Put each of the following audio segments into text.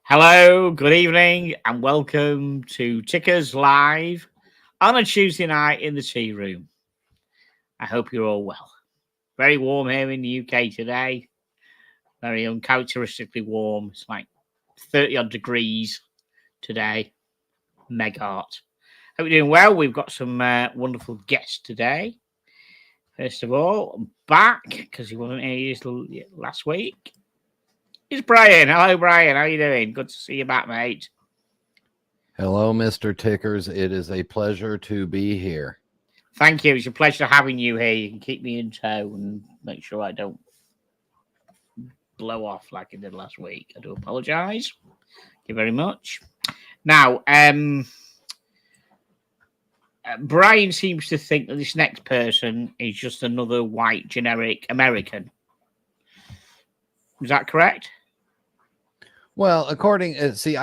Hello, good evening, and welcome to Tickers Live on a Tuesday night in the tea room. I hope you're all well. Very warm here in the UK today. Very uncharacteristically warm. It's like 30 odd degrees today. Mega hot. Hope you're doing well. We've got some wonderful guests today. First of all, I'm back because he wasn't here last week. It's Brian. Hello, Brian. How you doing? Good to see you back, mate. Hello, Mr. Tickers. It is a pleasure to be here. Thank you. It's a pleasure having you here. You can keep me in tow and make sure I don't blow off like I did last week. I do apologise. Thank you very much. Now, Brian seems to think that this next person is just another white generic American. Is that correct? Well, I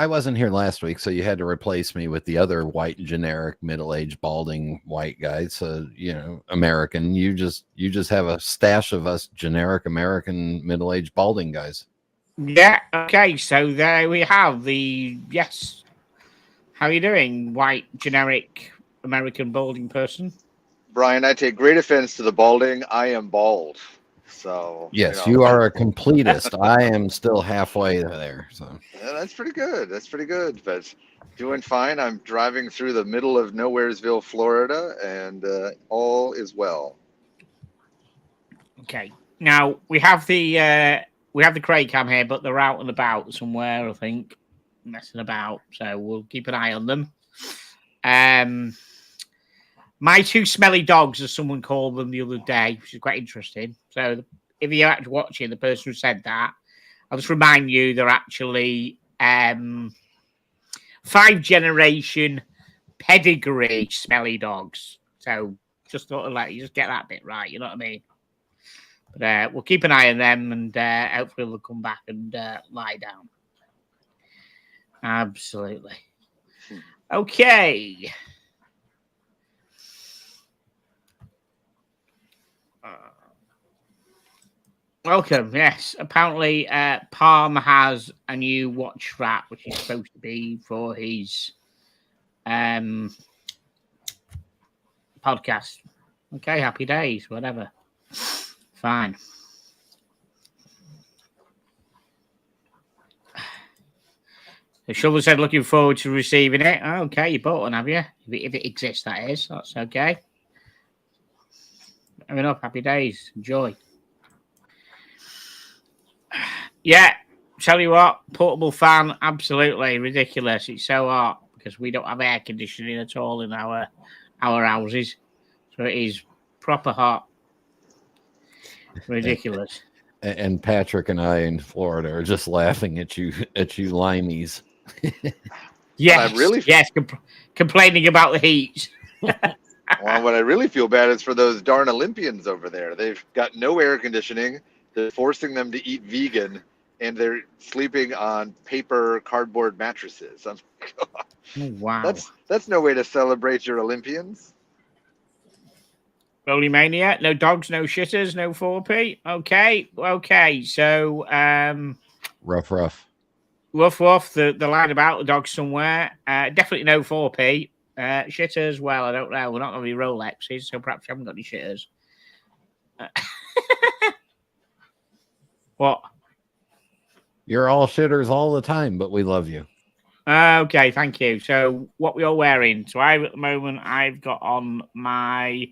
wasn't here last week, so you had to replace me with the other white, generic, middle-aged, balding white guy. So, American. You just have a stash of us generic American middle-aged balding guys. Yeah. Okay. So there we have yes. How are you doing, white, generic, American balding person? Brian, I take great offense to the balding. I am bald. So yes, you are a completist. I am still halfway there. So yeah, that's pretty good. But doing fine. I'm driving through the middle of Nowheresville, Florida, and all is well. Okay. Now we have the Craig cam here, but they're out and about somewhere, I think, messing about. So we'll keep an eye on them. My two smelly dogs, as someone called them the other day, which is quite interesting. So if you're actually watching, the person who said that, I'll just remind you they're actually 5-generation pedigree smelly dogs. So just thought of let you just get that bit right, you know what I mean? But we'll keep an eye on them and hopefully they'll come back and lie down. Absolutely. Okay. Welcome. Yes, apparently Palm has a new watch strap, which is supposed to be for his podcast. Okay, happy days, whatever. Fine. The Shovel said, looking forward to receiving it. Okay, you bought one, have you? If it exists, that is. That's okay. Fair enough. Happy days. Enjoy. Yeah, tell you what, portable fan, absolutely ridiculous. It's so hot because we don't have air conditioning at all in our houses, so it is proper hot. Ridiculous. And Patrick and I in Florida are just laughing at you limeys. Yes, complaining about the heat. Well, what I really feel bad is for those darn Olympians over there. They've got no air conditioning. They're forcing them to eat vegan, and they're sleeping on paper cardboard mattresses. Oh, wow. That's no way to celebrate your Olympians. Rolling Mania, no dogs, no shitters, no 4P. Okay. So Rough. The line about the dog somewhere. Definitely no 4P. Shitters, well, I don't know. We're not going to be Rolexes, so perhaps you haven't got any shitters. What? You're all shitters all the time, but we love you. Okay, thank you. So what we are wearing? So at the moment, I've got on my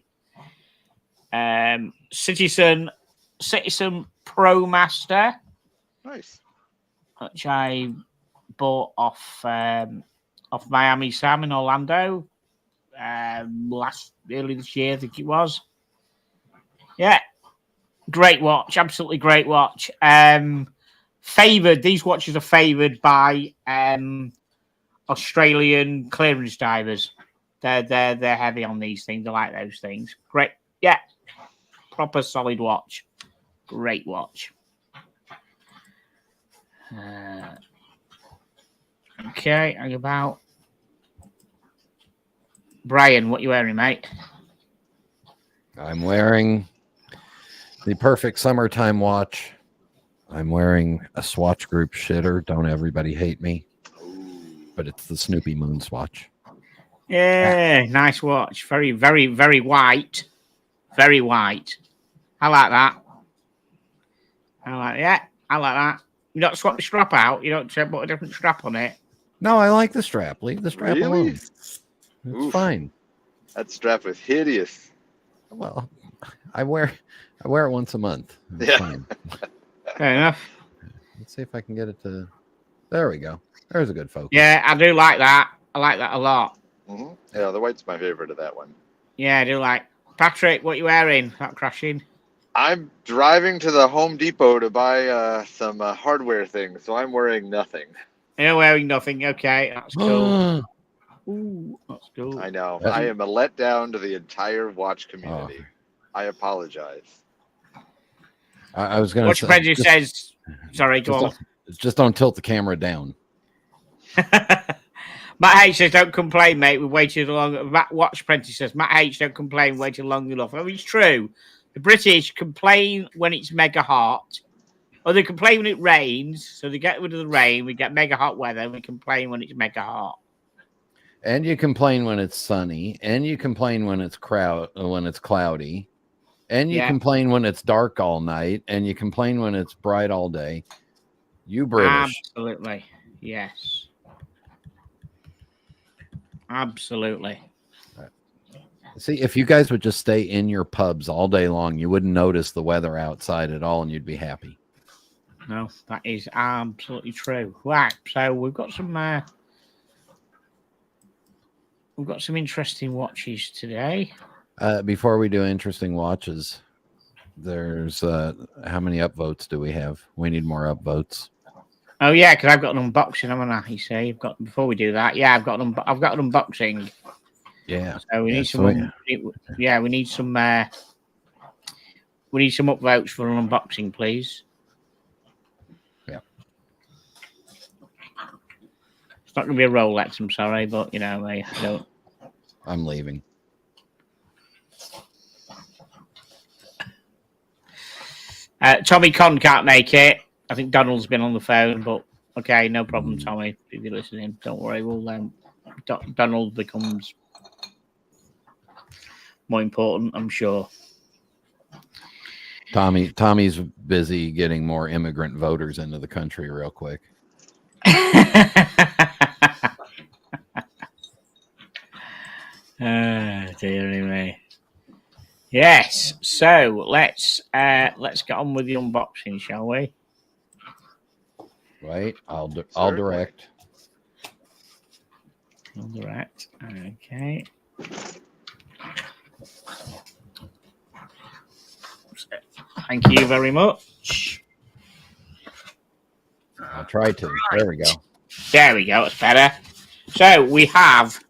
Citizen Pro Master. Nice. Which I bought off Miami Sam in Orlando early this year, I think it was. Yeah. Great watch, absolutely great watch. Favored, these watches are favored by Australian clearance divers. They're heavy on these things. I like those things. Great, yeah, proper solid watch. Great watch. Okay, hang about. Brian, what you wearing, mate? I'm wearing the perfect summertime watch. I'm wearing a Swatch Group shitter. Don't everybody hate me, but it's the Snoopy Moon Swatch. Yeah, nice watch. Very, very, very white. Very white. I like that. I like that. You don't swap the strap out. You don't put a different strap on it. No, I like the strap. Leave the strap Really? alone. It's Oof. fine. That strap was hideous. Well, I wear it once a month. It's Yeah. fine. Fair enough. Let's see if I can get it to. There we go. There's a good focus. Yeah, I do like that. I like that a lot. Mm-hmm. Yeah, the white's my favorite of that one. Yeah, I do like. Patrick, what you wearing? Not crashing. I'm driving to the Home Depot to buy some hardware things, so I'm wearing nothing. You're wearing nothing. Okay, that's cool. Ooh, that's cool. I know. That's- I am a letdown to the entire watch community. I apologize. I was going Watch to Prejudice says. Sorry, go on. just don't tilt the camera down. Matt H says, "Don't complain, mate. We waited long." Watch Apprentice says, "Matt H, don't complain. Waited long enough." Oh, it's true. The British complain when it's mega hot, or they complain when it rains. So they get rid of the rain. We get mega hot weather. And we complain when it's mega hot. And you complain when it's sunny, and you complain when it's cloudy, and you complain when it's dark all night, and you complain when it's bright all day. You British. Absolutely. Yes. Absolutely. See, if you guys would just stay in your pubs all day long, you wouldn't notice the weather outside at all, and you'd be happy. No, that is absolutely true. Right. So we've got some interesting watches today. Before we do interesting watches, there's how many upvotes do we have? We need more upvotes. Oh yeah, because I've got an unboxing, haven't I? You say you've got before we do that. Yeah, I've got an unboxing. Yeah. So we need some. We need some. We need some upvotes for an unboxing, please. Yeah. It's not going to be a Rolex. I'm sorry, but you know, I don't. I'm leaving. Tommy Con can't make it. I think Donald's been on the phone, but okay, no problem, Tommy. If you're listening, don't worry. We'll Donald becomes more important, I'm sure. Tommy's busy getting more immigrant voters into the country real quick. Dearie me. Yes, so let's get on with the unboxing, shall we? Right, I'll direct. I'll direct. Okay. Thank you very much. I'll try to. There we go. There we go. It's better. So we have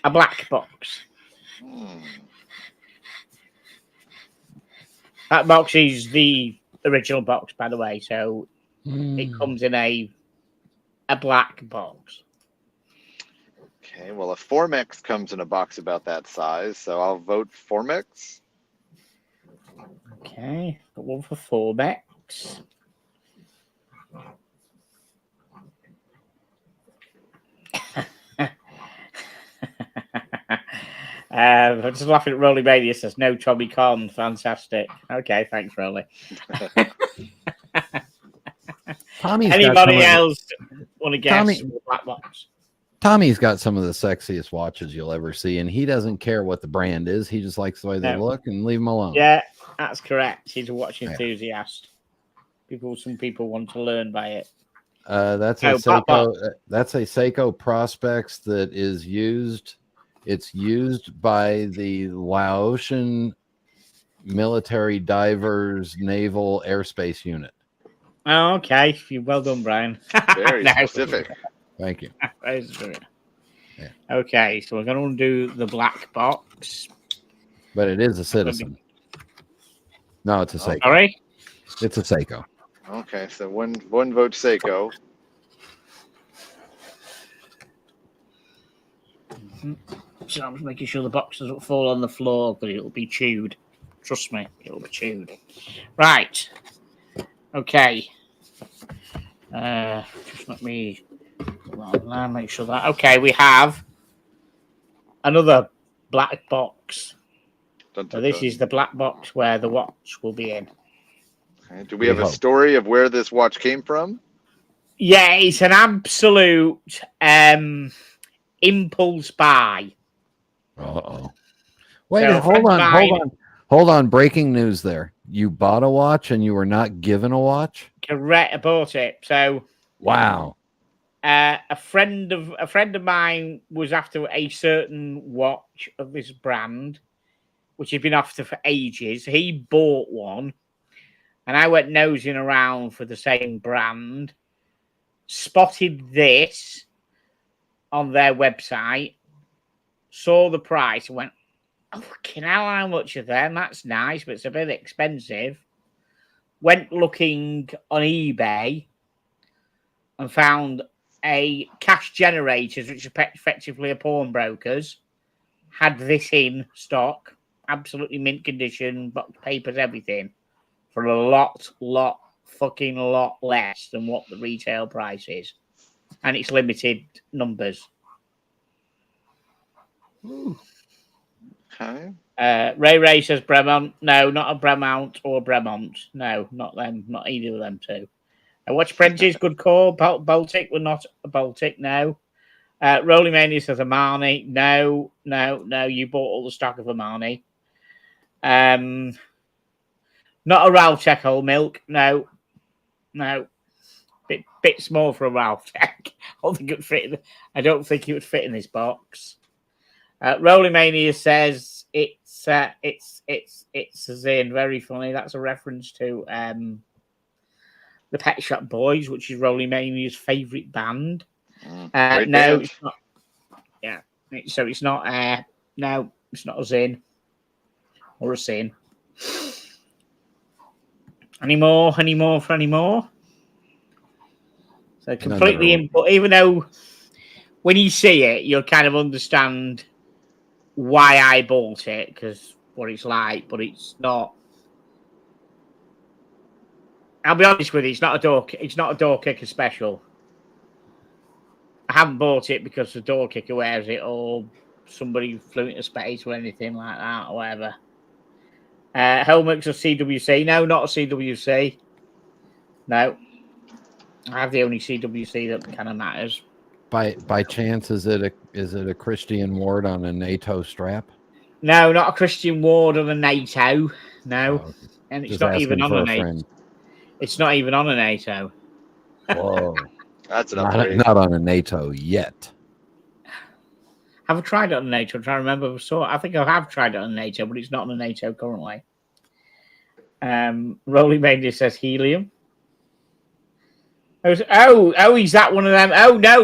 a black box. That box is the original box, by the way. So it comes in a black box. Okay, well, a Formex comes in a box about that size, so I'll vote Formex. Okay, got one for Formex. I'm just laughing at Rolly Radio. Says no Tommy Con. Fantastic. Okay, thanks, Rolly. Anybody else want to guess the black box? Tommy's got some of the sexiest watches you'll ever see, and he doesn't care what the brand is. He just likes the way they look, and leave him alone. Yeah, that's correct. He's a watch enthusiast. Some people want to learn by it. That's a Seiko. That's a Seiko Prospex that is used. It's used by the Laotian military divers naval airspace unit. Oh, okay. Well done, Brian. Very specific. Thank you. Yeah. Okay, so we're going to undo the black box. But it is a Citizen. No, it's a Seiko. Sorry? It's a Seiko. Okay, so one vote Seiko. So I'm just making sure the box doesn't fall on the floor, but it'll be chewed. Trust me, it'll be tuned. Right. Okay. Just let me make sure that. Okay, we have another black box. Dun, So dun, this dun. is the black box where the watch will be in. Okay, do we have a hope. story of where this watch came from? Yeah, it's an absolute impulse buy. Uh-oh. Wait, So a friend hold of on, mine- hold on. Breaking news there. You bought a watch and you were not given a watch? Correct, I bought it. So Wow. a friend of mine was after a certain watch of this brand, which he'd been after for ages. He bought one, and I went nosing around for the same brand, spotted this on their website, saw the price, and went, "Oh, fucking hell, how much are them? That's nice, but it's a bit expensive." Went looking on eBay and found a Cash Generators, which are effectively a pawnbrokers, had this in stock, absolutely mint condition, box papers, everything, for a lot less than what the retail price is. And it's limited numbers. Okay. Ray says Bremont. No, not a Bremont or Bremont. No, not them. Not either of them two. Watch Prentice, good call. Baltic, we're not a Baltic, no. Rolling Mania says Armani. No. You bought all the stock of Armani. Not a Ralph Tech whole milk. No. Bit small for a Ralph Tech. I don't think it would fit in this box. Rolling Mania says it's a Zin. Very funny. That's a reference to the Pet Shop Boys, which is Rolling Mania's favourite band. No, band. it's not. Yeah, so it's not. No, it's not a Zin or a Sin. Any more? So completely input. Even though when you see it, you'll kind of understand why I bought it, because what it's like, but it's not. I'll be honest with you, it's not a door kicker special. I haven't bought it because the door kicker wears it, or somebody flew into space or anything like that, or whatever. Helmets or CWC? No, not a CWC. No. I have the only CWC that kind of matters. By chance, is it a Christian Ward on a NATO strap? No, not a Christian Ward on a NATO. No, Oh, and it's just not even asking on for a a NATO. friend. It's not even on a NATO. Whoa. That's an Not, upgrade. not on a NATO yet. Have I tried it on NATO? I'm trying to remember. I think I have tried it on NATO, but it's not on a NATO currently. Rolling Mania says helium. Oh, is that one of them? Oh, no.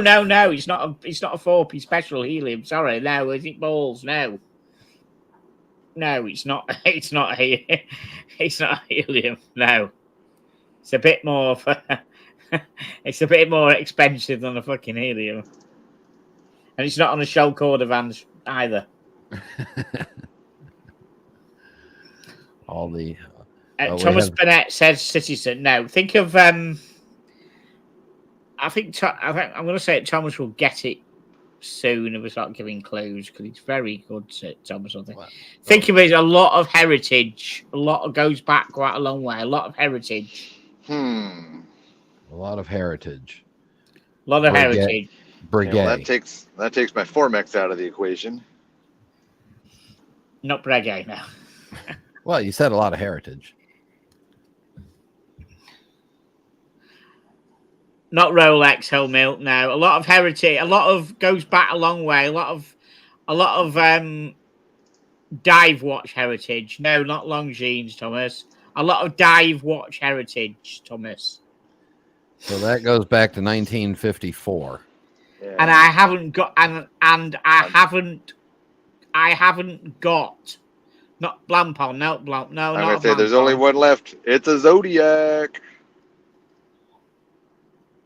It's not a 4P special helium. Sorry, no. Is it balls? No, it's not. It's not. It's not helium. No, it's a bit more. It's a bit more expensive than a fucking helium, and it's not on a Shell Cordovans either. All the Thomas Bennett says Citizen. No, think of I think I'm going to say it. Thomas will get it soon if we start giving clues, because it's very good. Thomas, I think. Wow. Think of it as a lot of heritage. Goes back quite a long way. A lot of heritage. A lot of heritage. A lot of heritage. Brigade. Yeah, well, that takes my Formex out of the equation. Not Brigade now. Well, you said a lot of heritage. Not Rolex, whole milk. No, a lot of heritage. A lot of goes back a long way. A lot of dive watch heritage. No, not Longines, Thomas. A lot of dive watch heritage, Thomas. So that goes back to 1954. Yeah. And I haven't got I haven't got not Blancpain, no Blanc, no. I'm not gonna say there's Blancpain. only one left. It's a Zodiac.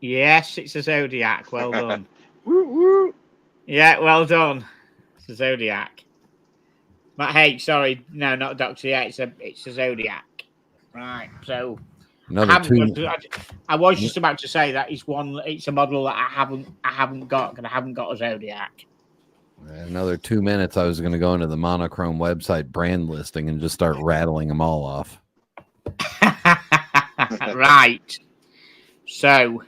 Yes, it's a Zodiac. Well done. Woo woo. Yeah, well done. It's a Zodiac. Matt H, sorry, no, not Doctor. Yeah, it's a Zodiac. Right. So I was just about to say that it's a model that I haven't got, because I haven't got a Zodiac. Another 2 minutes, I was going to go into the Monochrome website brand listing and just start rattling them all off. Right. So,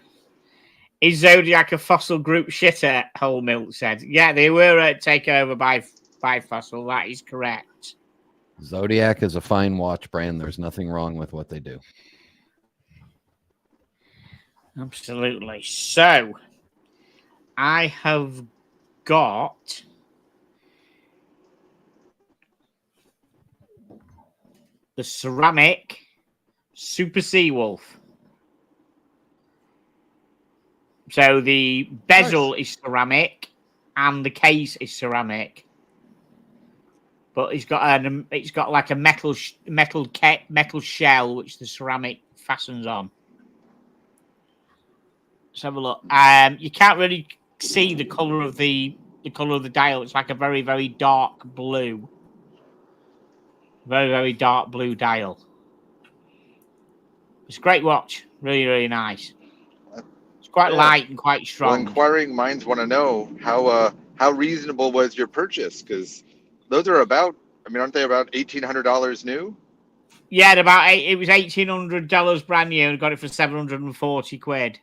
is Zodiac a Fossil group shitter? Whole Milk said. Yeah, they were taken over by Fossil. That is correct. Zodiac is a fine watch brand. There's nothing wrong with what they do. Absolutely. So, I have got the ceramic Super Seawolf. So the bezel is ceramic and the case is ceramic, but it's got like a metal shell which the ceramic fastens on. Let's have a look. You can't really see the color of the dial. It's like a very, very dark blue. Very, very dark blue dial. It's a great watch. Really, really nice. It's quite light and quite strong. Well, inquiring minds want to know how reasonable was your purchase, because those are about, aren't they about $1,800 new? Yeah, it was $1,800 brand new, and got it for 740 quid.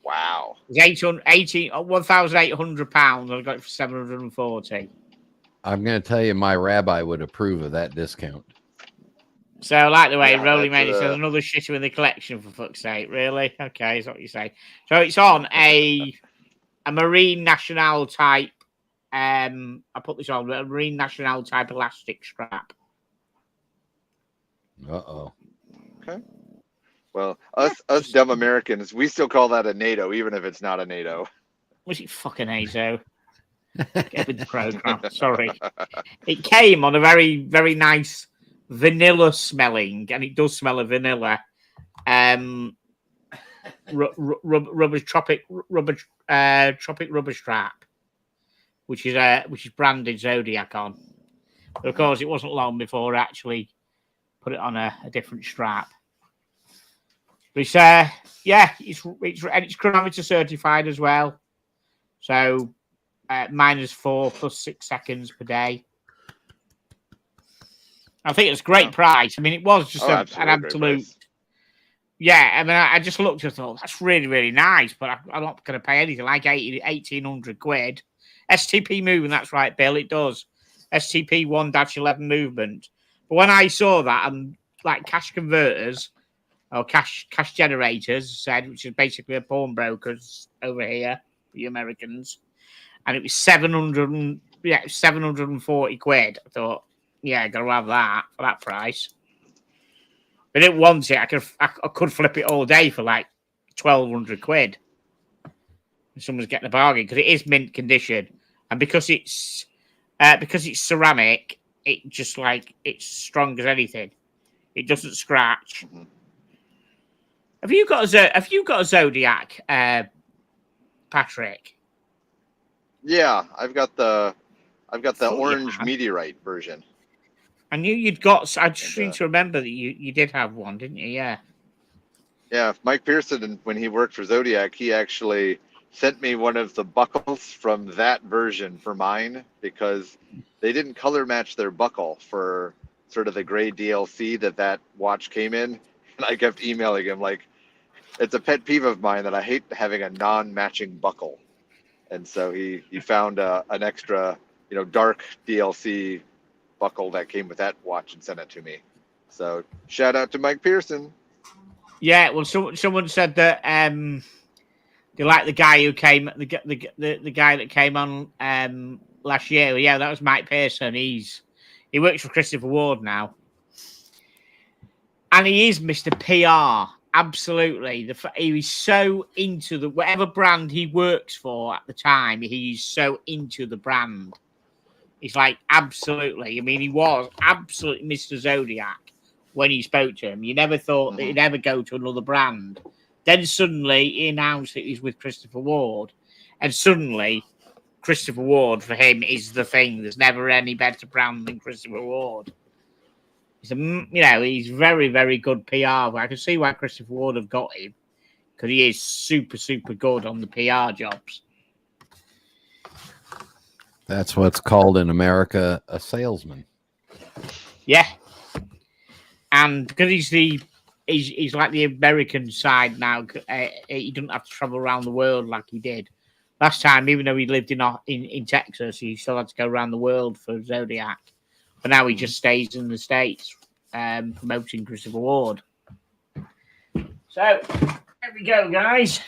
Wow. It was £1,800, and I got it for 740. I'm going to tell you, my rabbi would approve of that discount. So I like the way Rolly made it. So another shitter in the collection, for fuck's sake. Really? Okay, is what you say. So it's on a Marine National type. I put this on a Marine National type elastic strap. Uh-oh. Okay. Well, us dumb Americans, we still call that a NATO, even if it's not a NATO. Was it fucking NATO? Get with the program. Sorry. It came on a very, very nice vanilla smelling, and it does smell of vanilla. Tropic rubber strap, which is branded Zodiac on. But of course, it wasn't long before I actually put it on a different strap. But it's chronometer certified as well. So -4 + 6 seconds per day. I think it's a great price. It was just an absolute. Yeah, I just looked and thought, that's really, really nice, but I'm not going to pay anything like 1,800 quid. STP movement, that's right, Bill, it does. STP 1-11 movement. But when I saw that, and like cash converters or cash generators said, which is basically a pawnbrokers over here for you Americans, and it was 740 quid. I thought, yeah, I gotta have that for that price. But I didn't want it. I could flip it all day for like 1,200 quid. If someone's getting a bargain, because it is mint condition, and because it's ceramic, it just it's strong as anything. It doesn't scratch. Mm-hmm. Have you got a Zodiac, Patrick? Yeah, I've got the orange meteorite version. I knew you'd got. I just seem to remember that you did have one, didn't you? Yeah. Yeah, Mike Pearson, when he worked for Zodiac, he actually sent me one of the buckles from that version for mine, because they didn't color match their buckle for sort of the gray DLC that watch came in. And I kept emailing him like, it's a pet peeve of mine that I hate having a non-matching buckle. And so he found an extra, dark DLC buckle that came with that watch and sent it to me. So shout out to Mike Pearson. Yeah, well, someone said that they like the guy who came, the guy that came on last year. Yeah, that was Mike Pearson. He works for Christopher Ward now, and he is Mr. PR. Absolutely, he was so into whatever brand he works for at the time. He's so into the brand. He's like, absolutely. He was absolutely Mr. Zodiac when he spoke to him. You never thought that he'd ever go to another brand. Then suddenly he announced that he's with Christopher Ward, and suddenly Christopher Ward for him is the thing. There's never any better brand than Christopher Ward. He's very, very good PR. I can see why Christopher Ward have got him because he is super, super good on the PR jobs. That's what's called in America a salesman. Yeah, and because he's like the American side now. He doesn't have to travel around the world like he did last time. Even though he lived in Texas, he still had to go around the world for Zodiac. But now he just stays in the States, promoting Christopher Ward. So there we go, guys.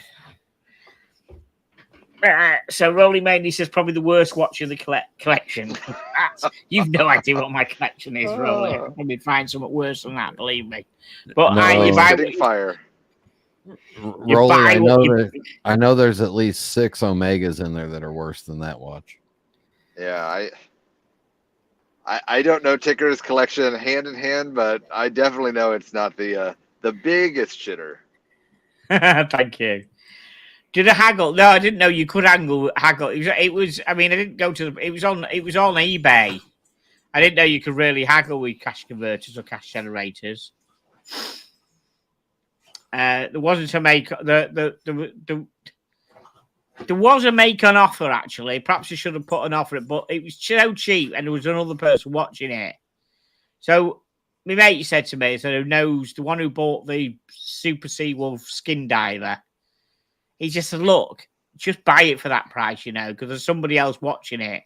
So Rolly Mainly says probably the worst watch of the collection. You've no idea what my collection is, Rolly. I'll probably find something worse than that, believe me. But No. you buy fire. Rolly, I know there's at least 6 Omegas in there that are worse than that watch. Yeah, I don't know Ticker's collection hand in hand, but I definitely know it's not the biggest shitter. Thank you. Did a haggle? No, I didn't know you could haggle. It was. I mean, I didn't go to. It was on eBay. I didn't know you could really haggle with cash converters or cash generators. There wasn't a make. There was a make on offer actually. Perhaps you should have put an offer, but it was so cheap, and there was another person watching it. So my mate said to me, "So who knows the one who bought the Super Seawolf skin diver?" He just said, "Look, just buy it for that price, because there's somebody else watching it."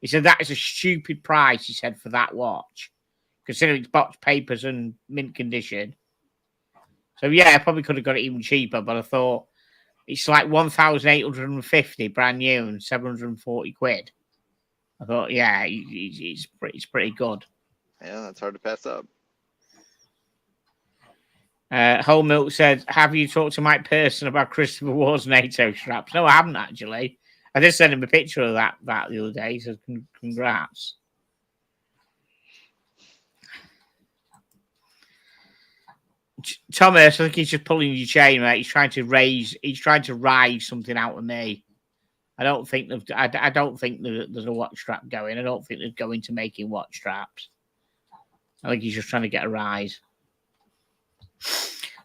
He said, "That is a stupid price," he said, "for that watch, considering it's box papers and mint condition." So, yeah, I probably could have got it even cheaper, but I thought it's like 1,850 brand new and 740 quid. I thought, yeah, it's pretty good. Yeah, that's hard to pass up. Whole Milk said, "Have you talked to Mike Pearson about Christopher Ward's NATO straps?" No, I haven't actually. I just sent him a picture of that the other day. He said, "Congrats." Thomas, I think he's just pulling your chain, mate. He's trying to ride something out of me. I don't think there's a watch strap going. I don't think they're going to making watch straps. I think he's just trying to get a rise.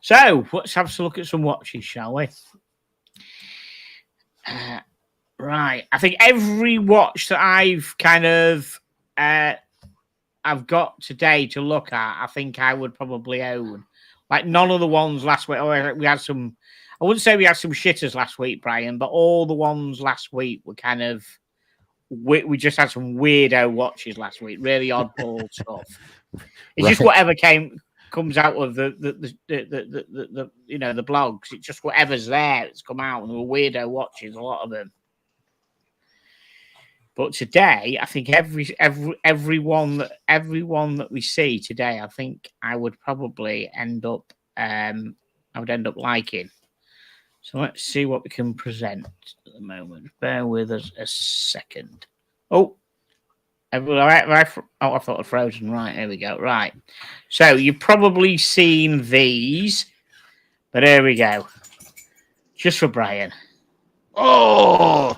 So let's have a look at some watches, shall we? Right. I think every watch that I've I've got today to look at, I think I would probably own. Like none of the ones last week. Oh, we had some. I wouldn't say we had some shitters last week, Brian, but all the ones last week were kind of. We just had some weirdo watches last week. Really oddball stuff. It's just whatever comes out of the the blogs. It's just whatever's there that's come out, and there were weirdo watches, a lot of them. But today, I think everyone that we see today, I think I would probably end up liking. So let's see what we can present at the moment. Bear with us a second. Oh, everyone, all right. Oh, I thought I'd frozen. Right, here we go. Right. So you've probably seen these, but here we go. Just for Brian. Oh.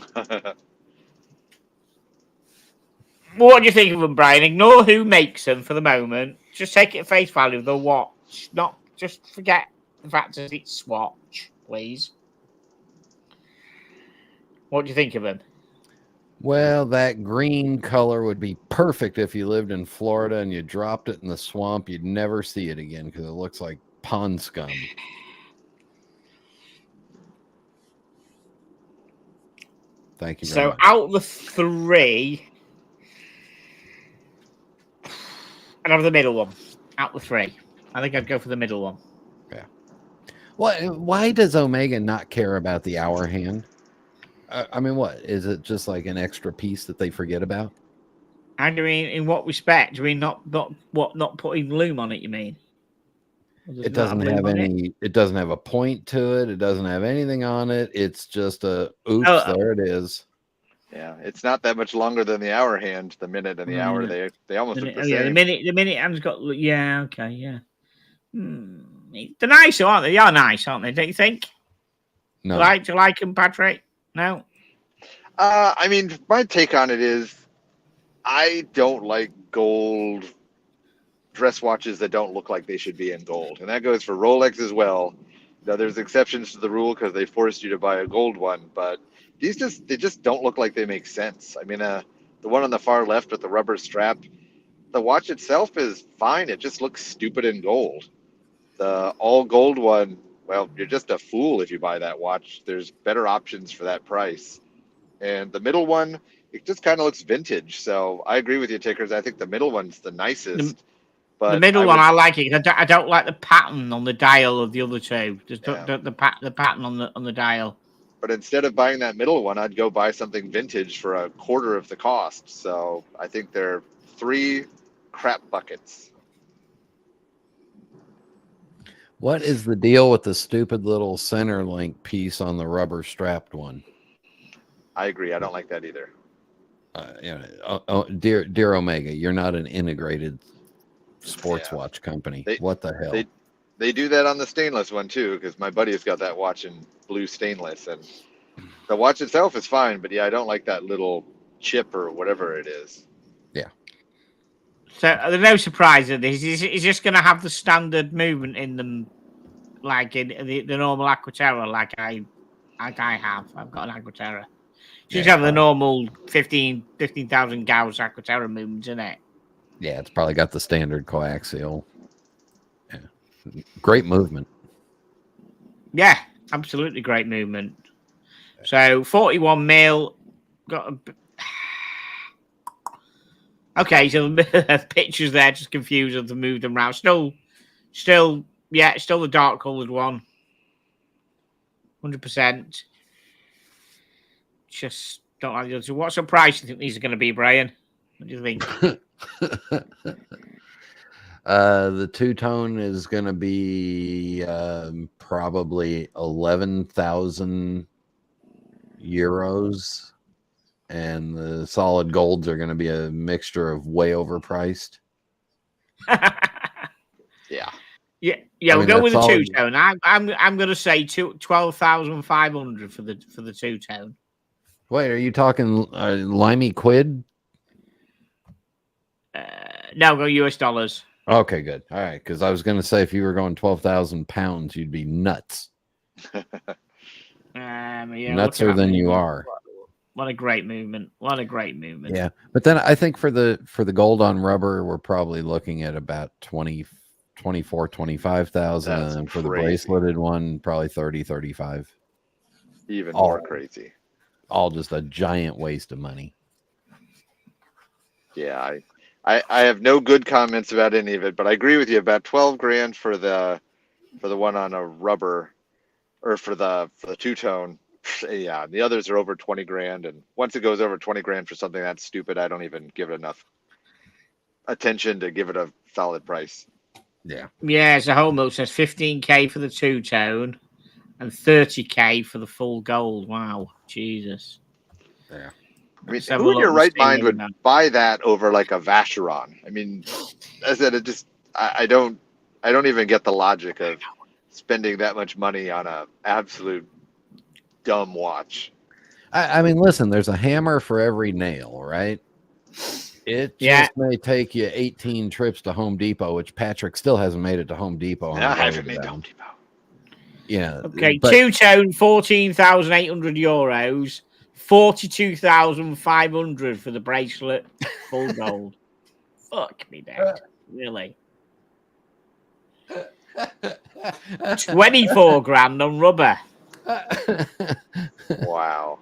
What do you think of them, Brian? Ignore who makes them for the moment. Just take it at face value. The watch. Not just forget the fact that it's Swatch, please. What do you think of them? Well, that green color would be perfect if you lived in Florida and you dropped it in the swamp. You'd never see it again because it looks like pond scum. Thank you very much. Out of the three, I'd have the middle one. Out of the three, I think I'd go for the middle one. Yeah. Why does Omega not care about the hour hand? I mean, what is it? Just like an extra piece that they forget about? I mean, in what respect? Do we not putting loom on it? You mean? It doesn't have any. It doesn't have a point to it. It doesn't have anything on it. It's just a oops. There it is. Yeah, it's not that much longer than the hour hand. The minute and the hour, they almost look the same. Yeah, the minute hand's got. Yeah, okay, yeah. They're nice, aren't they? They are nice, aren't they? Don't you think? No. Do you like them, Patrick? No. I mean, my take on it is I don't like gold dress watches that don't look like they should be in gold. And that goes for Rolex as well. Now, there's exceptions to the rule because they forced you to buy a gold one, but they just don't look like they make sense. I mean, the one on the far left with the rubber strap, the watch itself is fine. It just looks stupid in gold. The all gold one, well, you're just a fool if you buy that watch. There's better options for that price. And the middle one, it just kind of looks vintage. So I agree with you, Tickers. I think the middle one's the nicest. But The middle one, I like it. I don't like the pattern on the dial of the other two. Just the pattern on the dial. But instead of buying that middle one, I'd go buy something vintage for a quarter of the cost. So I think they're 3 crap buckets. What is the deal with the stupid little center link piece on the rubber strapped one? I agree. I don't like that either. Dear Omega, you're not an integrated sports watch company. What the hell? They do that on the stainless one too, because my buddy has got that watch in blue stainless, and the watch itself is fine, but yeah, I don't like that little chip or whatever it is. Yeah. So there's no surprise in this. Is just going to have the standard movement in them, like in the normal Aquaterra, like I have. I've got an Aquaterra. Just have the normal 15,000 Gauss Aquaterra movements in it. Yeah, it's probably got the standard coaxial. Yeah. Great movement. Yeah, absolutely great movement. So 41 mil. Okay, so the pictures there just confused them to move them around. Still the dark coloured one. 100%. Just don't like the others. What's the price you think these are going to be, Brian? What do you think? The two-tone is going to be probably 11,000 euros, and the solid golds are going to be a mixture of way overpriced. Yeah. We'll go with the two-tone. I'm going to say 12,500 for the two-tone. Wait, are you talking limey quid? No, go US dollars. Okay, good. All right, because I was going to say if you were going 12,000 pounds, you'd be nuts. Nutser than you are. What a great movement! What a great movement! Yeah, but then I think for the gold on rubber, we're probably looking at about 25,000, and for the braceleted one, probably 30, 35. Even more crazy. All just a giant waste of money. Yeah, I have no good comments about any of it, but I agree with you. About 12 grand for the one on a rubber, or for the two-tone. Yeah, the others are over 20 grand, and once it goes over 20 grand for something that's stupid, I don't even give it enough attention to give it a solid price. Yeah, so Homo says 15K for the two-tone and 30K for the full gold. Wow, Jesus. Yeah. I mean, who in your right mind would buy that over like a Vacheron? I mean, as I said, I don't even get the logic of spending that much money on a absolute dumb watch. I mean, listen, there's a hammer for every nail, right? It just may take you 18 trips to Home Depot, which Patrick still hasn't made it to Home Depot. I haven't made it to Home Depot. Yeah. Okay, two-tone, 14,800 euros. 42,500 for the bracelet, full gold. Fuck me, Dad. Really? 24 grand on rubber. Wow.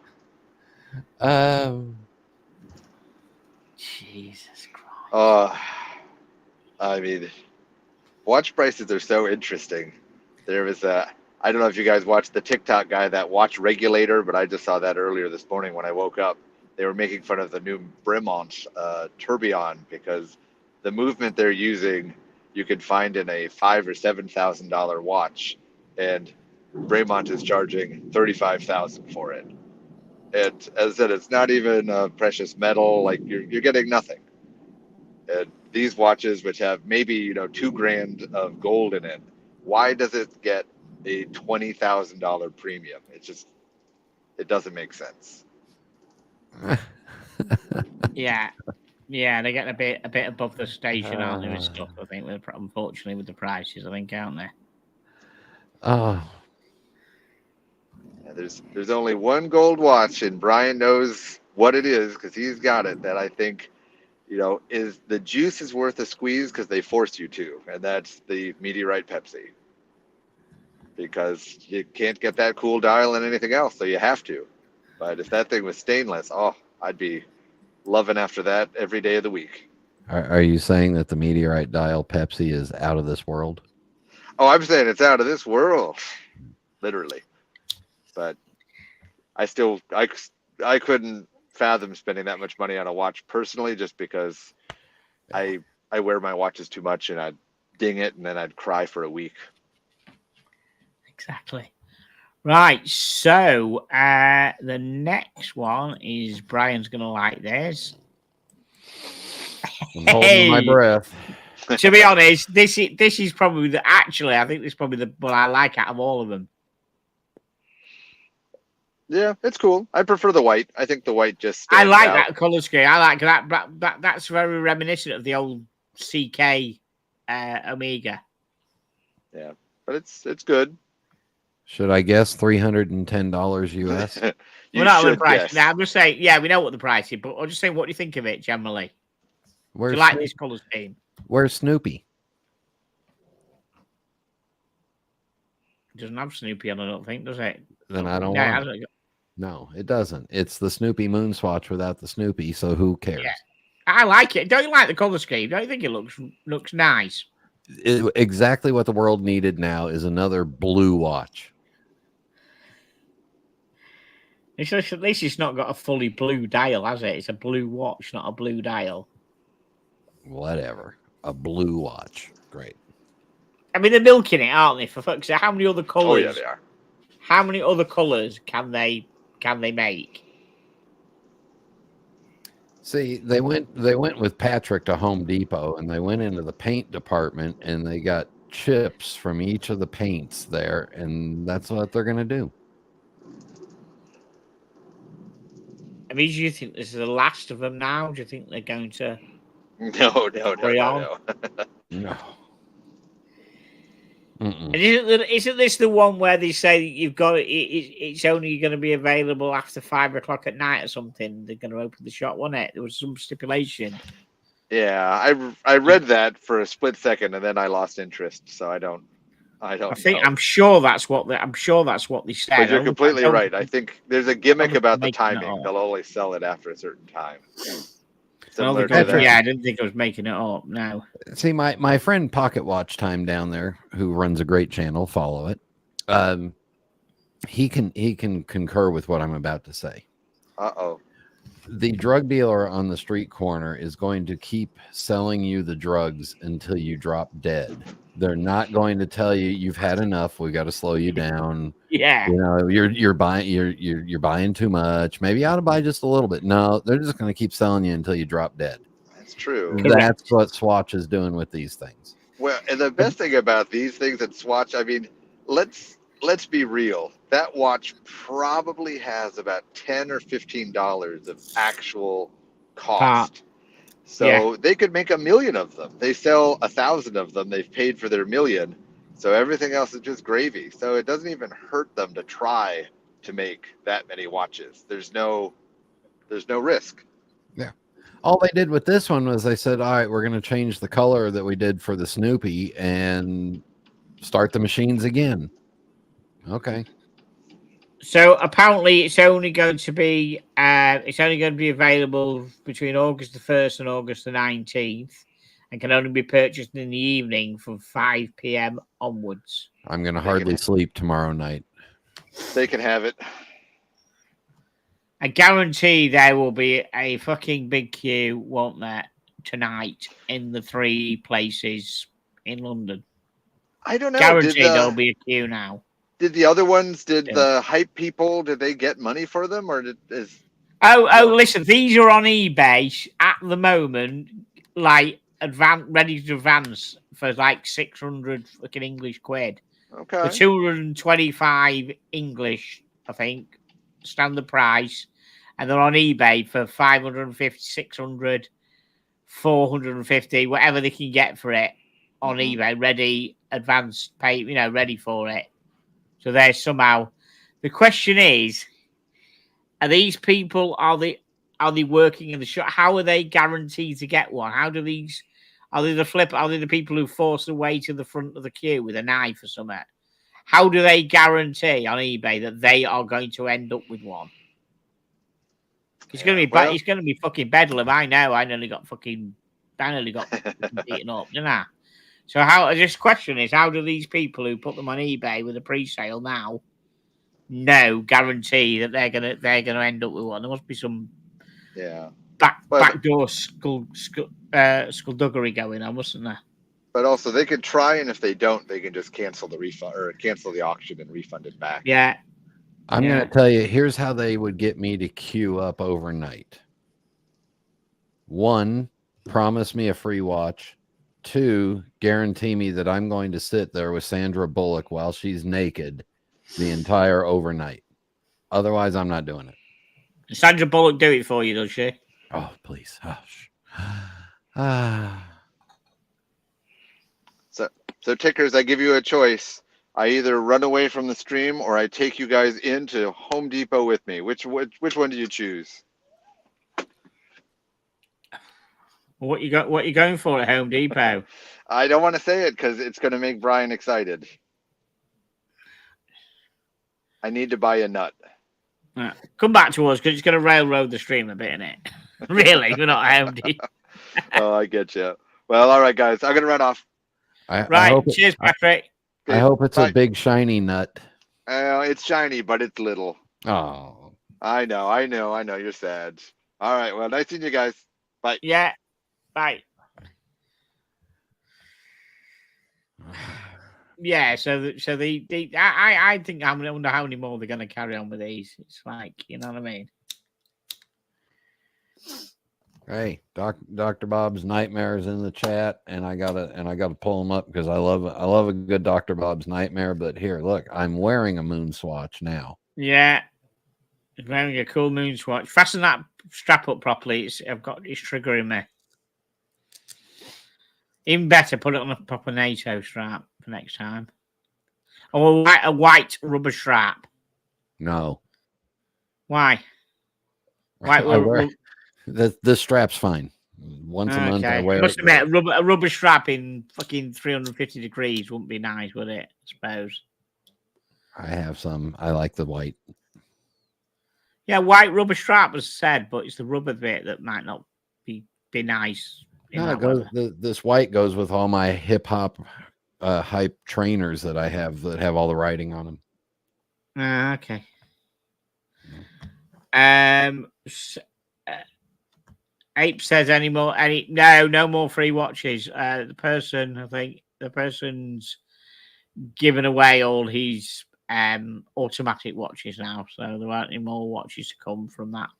Jesus Christ. I mean, watch prices are so interesting. There was I don't know if you guys watched the TikTok guy, that watch regulator, but I just saw that earlier this morning when I woke up. They were making fun of the new Bremont Tourbillon because the movement they're using, you could find in a $5,000 or $7,000 watch, and Bremont is charging $35,000 for it. And as I said, it's not even precious metal. Like you're getting nothing. And these watches, which have maybe $2 grand of gold in it, why does it get a $20,000 premium? It doesn't make sense. Yeah. Yeah, they're getting a bit above the station, aren't they, and stuff, I think, unfortunately, with the prices, I think, aren't they? Oh, Yeah, there's only one gold watch, and Brian knows what it is because he's got it. That I think, is the juice is worth a squeeze because they force you to, and that's the Meteorite Pepsi. Because you can't get that cool dial in anything else, so you have to. But if that thing was stainless, I'd be loving after that every day of the week. are you saying that the Meteorite Dial Pepsi is out of this world? Oh, I'm saying it's out of this world, literally. But I couldn't fathom spending that much money on a watch personally, just because I wear my watches too much and I'd ding it and then I'd cry for a week. Exactly. Right, so the next one is Brian's going to like this. I'm holding my breath. To be honest, this is probably I think this is probably the one I like out of all of them. Yeah, it's cool. I prefer the white. I think the white just I stands like out. that color scheme. I like that. That's very reminiscent of the old CK Omega. Yeah, but it's good. Should I guess $310 US? You We're not should the price. guess. Now I'm just saying, yeah, we know what the price is, but I'm just saying, what do you think of it generally? Do you like this color scheme? Where's Snoopy? It doesn't have Snoopy on, I don't think, does it? Then I don't Yeah, want it. No, it doesn't. It's the Snoopy Moon Swatch without the Snoopy, so who cares? Yeah. I like it. Don't you like the color scheme? Don't you think it looks nice? Exactly what the world needed now is another blue watch. At least it's not got a fully blue dial, has it? It's a blue watch, not a blue dial. Whatever. A blue watch. Great. I mean, they're milking it, aren't they? For fuck's sake, how many other colors? Oh yeah, they are. How many other colors can they make? See, they went with Patrick to Home Depot, and they went into the paint department, and they got chips from each of the paints there, and that's what they're going to do. I mean, do you think this is the last of them now? Do you think they're going to? No. No. And isn't this the one where they say you've got it's only going to be available after 5 o'clock at night or something? They're going to open the shop, wasn't it? There was some stipulation. Yeah, I read that for a split second and then I lost interest, so I don't. I'm sure that's what they said. But you're completely right. I think there's a gimmick about the timing. They'll only sell it after a certain time. I didn't think I was making it up. No. See, my friend Pocket Watch Time down there, who runs a great channel, follow it. He can concur with what I'm about to say. Uh-oh. The drug dealer on the street corner is going to keep selling you the drugs until you drop dead. They're not going to tell you you've had enough. We got to slow you down. Yeah, you're buying too much. Maybe you ought to buy just a little bit. No, they're just going to keep selling you until you drop dead. That's true. That's what Swatch is doing with these things. Well, and the best thing about these things at Swatch, I mean, let's be real. That watch probably has about $10 or $15 of actual cost. So they could make 1 million of them. They sell 1,000 of them. They've paid for their 1 million. So everything else is just gravy. So it doesn't even hurt them to try to make that many watches. There's no risk. Yeah. All they did with this one was they said, all right, we're going to change the color that we did for the Snoopy and start the machines again. Okay. So apparently it's only going to be available between August the 1st and August the 19th and can only be purchased in the evening from 5 p.m. onwards. I'm going to hardly sleep tomorrow night. They can have it. I guarantee there will be a fucking big queue, won't there, tonight in the 3 places in London. I don't know. Guarantee there'll be a queue now. Did the other ones, the hype people, did they get money for them? Or listen, these are on eBay at the moment, like ready to advance for like 600 fucking English quid. Okay. For 225 English, I think, standard price. and they're on eBay for 550, 600, 450, whatever they can get for it on eBay, ready, advanced pay, ready for it. So there's somehow. The question is, are these people, are they working in the shop? How are they guaranteed to get one? How do these, are they the people who force their way to the front of the queue with a knife or something? How do they guarantee on eBay that they are going to end up with one? It's going to be fucking bedlam. I know. I nearly got beaten up, didn't I? So this question is, how do these people who put them on eBay with a pre-sale now guarantee that they're gonna end up with one? There must be some backdoor skullduggery going on, mustn't there? But also, they could try, and if they don't, they can just cancel the refund or cancel the auction and refund it back. Yeah. I'm going to tell you, here's how they would get me to queue up overnight. 1, promise me a free watch. 2, guarantee me that I'm going to sit there with Sandra Bullock while she's naked the entire overnight. Otherwise, I'm not doing it. Sandra Bullock do it for you, does she? Oh, please. Hush. So Tickers, I give you a choice. I either run away from the stream or I take you guys into Home Depot with me. Which one do you choose? What you going for at Home Depot? I don't want to say it because it's going to make Brian excited. I need to buy a nut. Come back to us because it's going to railroad the stream a bit, innit? Really, we're not at Home Depot. Oh, I get you. Well, all right, guys, I'm going to run off. Cheers, Patrick. I hope it's a big shiny nut. It's shiny, but it's little. Oh, I know. You're sad. All right. Well, nice seeing you guys. Bye. Yeah. Bye. Yeah. So I think I wonder how many more they're going to carry on with these. It's like, you know what I mean? Hey, Dr. Bob's Nightmare is in the chat, and I gotta pull him up because I love a good Dr. Bob's Nightmare. But here, look, I'm wearing a moon swatch now. Yeah, he's wearing a cool moon swatch. Fasten that strap up properly. It's triggering me. Even better, put it on a proper NATO strap for next time. Or a white rubber strap. No. Why? White the strap's fine. Once a month I wear must admit, a rubber strap in fucking 350 degrees wouldn't be nice, would it? I suppose. I have some. I like the white. Yeah, white rubber strap was said, but it's the rubber bit that might not be nice. No, this white goes with all my hip hop hype trainers that I have that have all the writing on them. Okay. Ape says no more free watches. The person's given away all his automatic watches now, so there aren't any more watches to come from that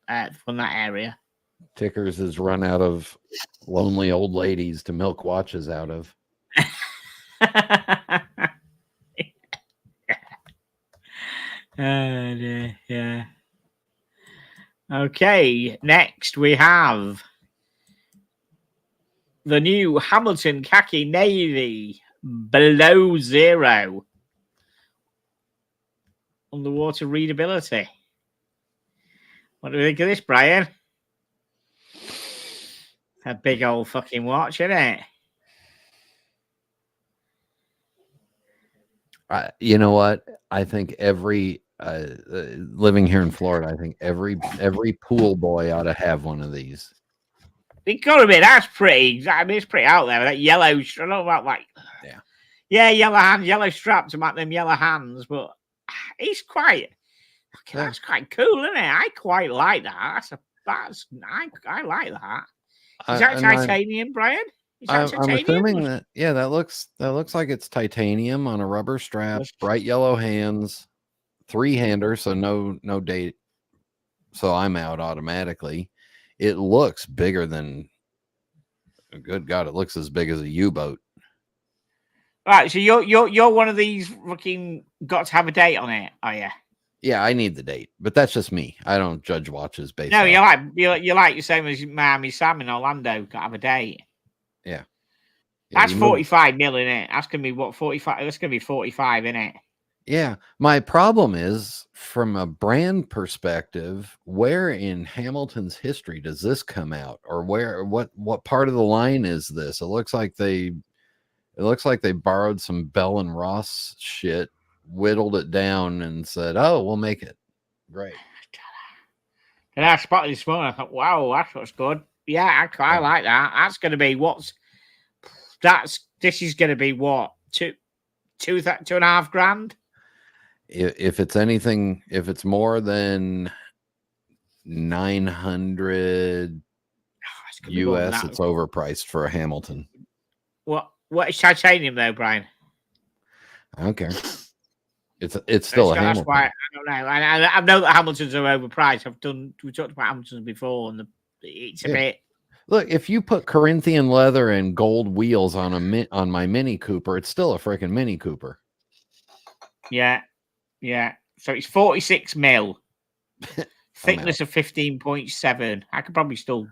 area. Tickers has run out of lonely old ladies to milk watches out of. Yeah. Okay, next we have the new Hamilton Khaki Navy Below Zero underwater readability. What do you think of this, Brian? A big old fucking watch, isn't it? You know what? I think every living here in Florida, I think every pool boy ought to have one of these. It got to be. That's pretty. I mean, it's pretty out there. That yellow. I don't know about yellow hands, yellow strap to match them yellow hands. But it's quite. That's quite cool, isn't it? I quite like that. I like that. Is that titanium, Brian? I'm assuming that. Yeah, that looks like it's titanium on a rubber strap, bright yellow hands. 3-hander, so no date. So I'm out automatically. It looks bigger than. Good God! It looks as big as a U-boat. Right, so you're one of these fucking got to have a date on it, are you? Yeah, I need the date, but that's just me. I don't judge watches based. No, off. you're like the same as Miami Sam in Orlando. Got to have a date. Yeah, That's you move- 45 mil in it. That's gonna be what 45. That's gonna be 45 in it. Yeah, my problem is from a brand perspective, where in Hamilton's history does this come out, or what part of the line is this? It looks like they borrowed some Bell and Ross shit, whittled it down, and said, "Oh, we'll make it." Great. And I spotted this morning. I thought, wow, that's what's good. Yeah, I like that. That's going to be this is going to be what, $2.5 grand? If it's anything, if it's more than 900 US, it's overpriced for a Hamilton. What is titanium though, Brian? I don't care. It's still a Hamilton. That's why I don't know. I know that Hamiltons are overpriced. We talked about Hamiltons before, and it's a bit. Look, if you put Corinthian leather and gold wheels on my Mini Cooper, it's still a freaking Mini Cooper. Yeah. So it's 46 mil. Thickness of 15.7. I could probably still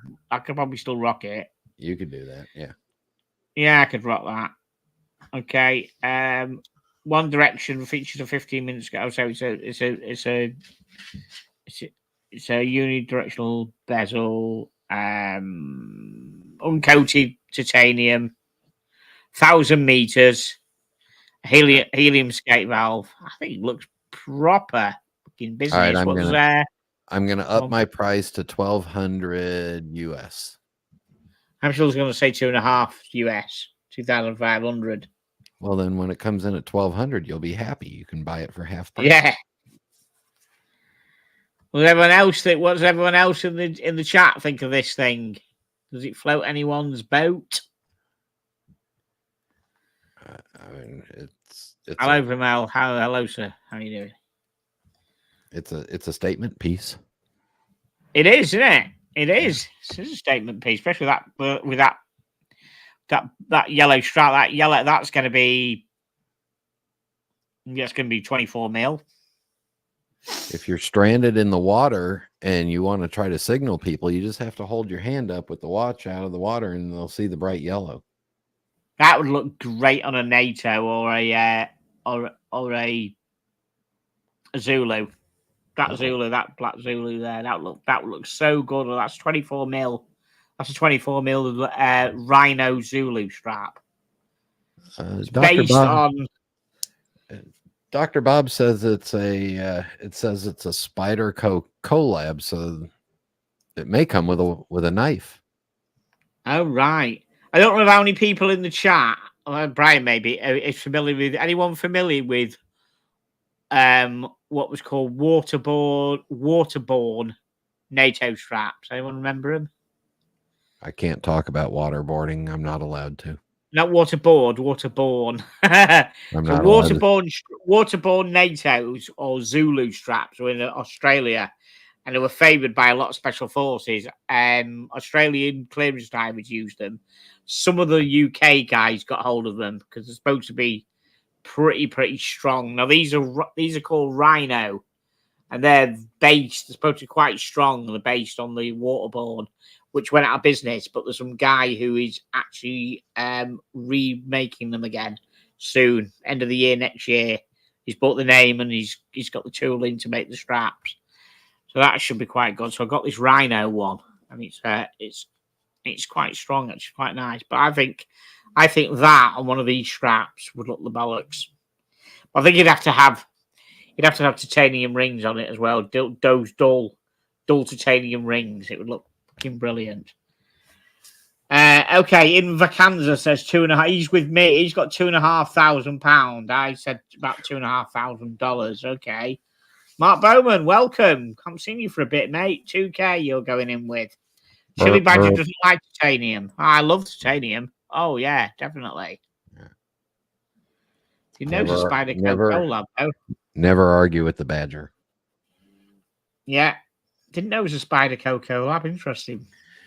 rock it. You could do that, yeah. Yeah, I could rock that. Okay. One Direction features a 15 minutes ago, so it's a unidirectional bezel, uncoated titanium, 1,000 meters, helium skate valve. I think it looks proper fucking business. All right, I'm gonna up my price to 1,200 US. I'm still going to say 2.5 US, 2,500. Well, then when it comes in at 1,200, you'll be happy. You can buy it for half price. Yeah. What does everyone else in the chat think of this thing? Does it float anyone's boat? I mean, it's hello, Vimal. Hello, sir. How are you doing? It's a statement piece. It is, isn't it? It is. It's a statement piece, especially with that yellow stripe. That's going to be 24 mil. If you're stranded in the water and you want to try to signal people, you just have to hold your hand up with the watch out of the water, and they'll see the bright yellow. That would look great on a NATO or a Zulu. That black Zulu there, that would look so good. That's 24 mil. That's a 24 mil Rhino Zulu strap. Dr. Bob says it's a Spyderco collab, so it may come with a knife. Oh right. I don't know how many people in the chat. Brian maybe is familiar with anyone familiar with what was called waterborne NATO straps. Anyone remember them? I can't talk about waterboarding. I'm not allowed to. Not waterborne. I'm not waterborne NATOs or Zulu straps were in Australia, and they were favoured by a lot of special forces. Australian clearance divers used them. Some of the UK guys got hold of them because they're supposed to be pretty strong. Now these are called Rhino, and they're supposed to be quite strong. They're based on the waterborne, which went out of business. But there's some guy who is actually remaking them again soon, end of the year next year. He's bought the name and he's got the tooling to make the straps, so that should be quite good. So I got this Rhino one, and it's quite strong. It's quite nice, but I think that on one of these straps would look the bollocks. I think you'd have to have titanium rings on it as well. Those dull titanium rings. It would look fucking brilliant. Okay, in Vacanza says 2.5. He's with me. He's got £2,500. I said about $2,500. Okay, Mark Bowman, welcome. Haven't seen you for a bit, mate. 2K you're going in with. Chili Badger doesn't like titanium. I love titanium. Oh yeah, definitely. Yeah. He knows a Spyderco collab, though. Never argue with the Badger. Yeah, didn't know it was a Spyderco collab. Interesting.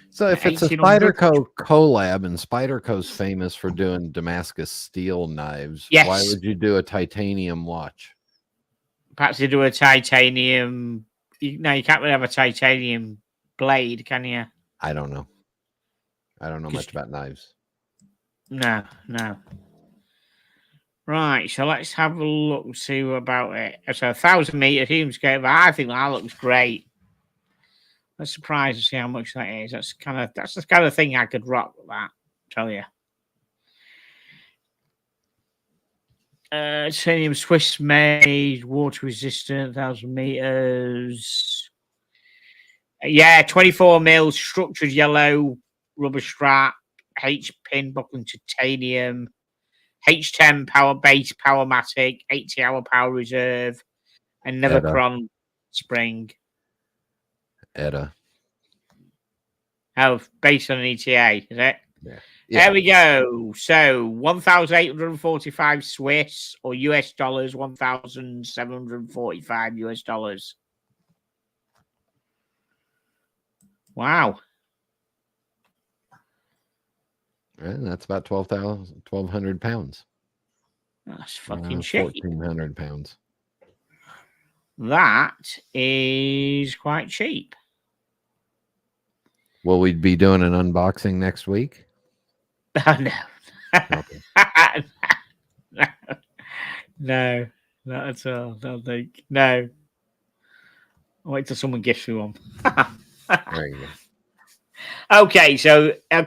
So if it's a Spyderco collab, and Spyderco's famous for doing Damascus steel knives, why would you do a titanium watch? Perhaps they do a titanium. No, you can't really have a titanium blade, can you? I don't know. I don't know much about knives. No. Right, so let's have a look and see about it. So 1,000 meter human scale. I think that looks great. I'm surprised to see how much that is. That's the kind of thing I could rock with that. Tell you. Titanium Swiss made, water resistant, 1,000 meters. Yeah, 24 mil structured yellow rubber strap, H pin buckling titanium, H10 power base Powermatic, 80-hour power reserve, and Nevercron spring. ETA. Oh, based on an ETA, is it? Yeah. There we go. So 1,845 Swiss or US dollars, 1,745 US dollars. Wow. And that's about 1,200 pounds. That's fucking shit. 1,400 pounds. That is quite cheap. Will we be doing an unboxing next week? Oh, no. Okay. No, not at all. Don't think. No. I'll wait till someone gifts you one. There you go. Okay, so I'm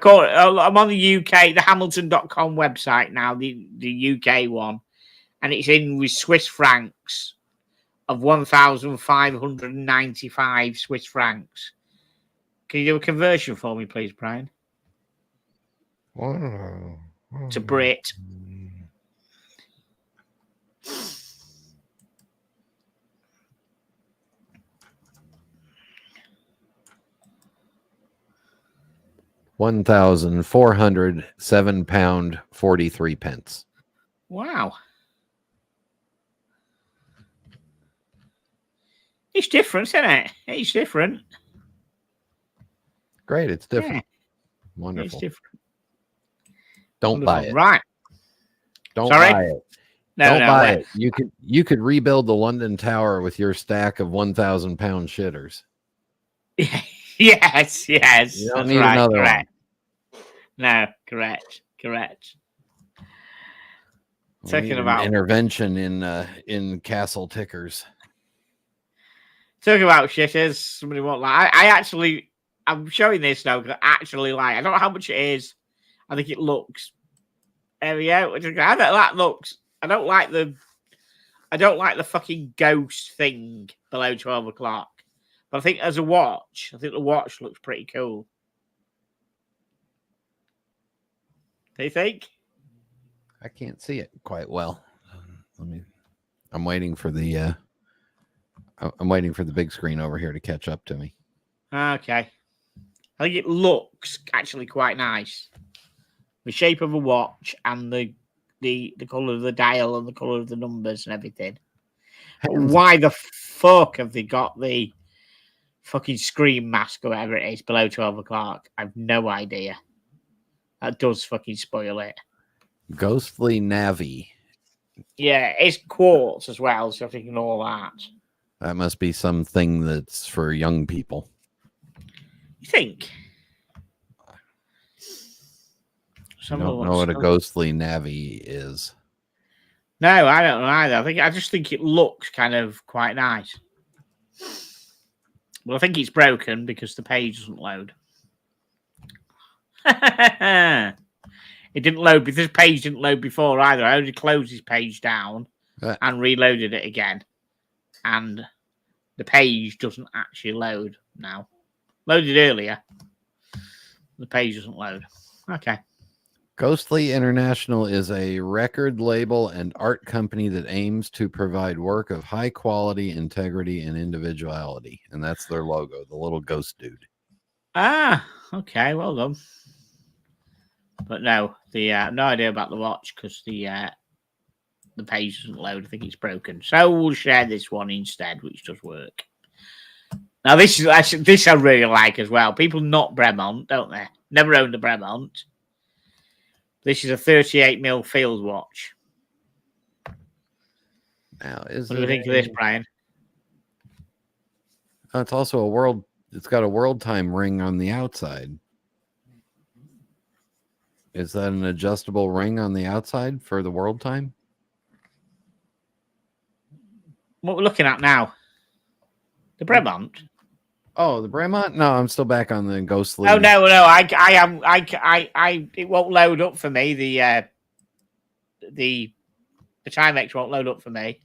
on the UK, the Hamilton.com website now, the UK one, and it's in with Swiss francs of 1,595 Swiss francs. Can you do a conversion for me, please, Brian? To Brit. £1,407 43 pence. Wow. It's different, isn't it? It's different. Great, it's different. Yeah, Wonderful. it's different. Don't buy it. Right. Don't Sorry? buy it. No, Don't no, buy wait. it. You could rebuild the London Tower with your stack of 1,000 pound shitters. Yes. You don't That's need right. another Correct. No, correct. We Talking need an about intervention in Castle Tickers. shitters. Somebody won't lie. I'm showing this now because I actually like. I don't know how much it is. I think it looks. There we go. That looks. I don't like the fucking ghost thing below 12 o'clock. But I think as a watch, the watch looks pretty cool. Do you think? I can't see it quite well. I'm waiting for the big screen over here to catch up to me. Okay. I think it looks actually quite nice. The shape of a watch and the colour of the dial and the colour of the numbers and everything. But why the fuck have they got the fucking screen mask or whatever it is below 12 o'clock? I've no idea. That does fucking spoil it. Ghostly Navi. Yeah, it's quartz as well, so I have to ignore that. That must be something that's for young people. You think? I don't know what a ghostly Navi is. No, I don't know either. I just think it looks kind of quite nice. Well, I think it's broken because the page doesn't load. It didn't load because this page didn't load before either. I only closed this page down and reloaded it again. And the page doesn't actually load now. Loaded earlier. The page doesn't load. Okay. Ghostly International is a record label and art company that aims to provide work of high quality, integrity, and individuality. And that's their logo, the little ghost dude. Ah, okay, well done. But no, no idea about the watch because the page doesn't load. I think it's broken. So we'll share this one instead, which does work. Now this I really like as well. People not Bremont, don't they? Never owned a Bremont. This is a 38mm field watch. Now, What do you think of this, Brian? Oh, it's also a world. It's got a world time ring on the outside. Is that an adjustable ring on the outside for the world time? What we're looking at now? The Bremont. Oh, the Bremont? No, I'm still back on the ghostly. Oh no. I am. It won't load up for me. The Timex won't load up for me.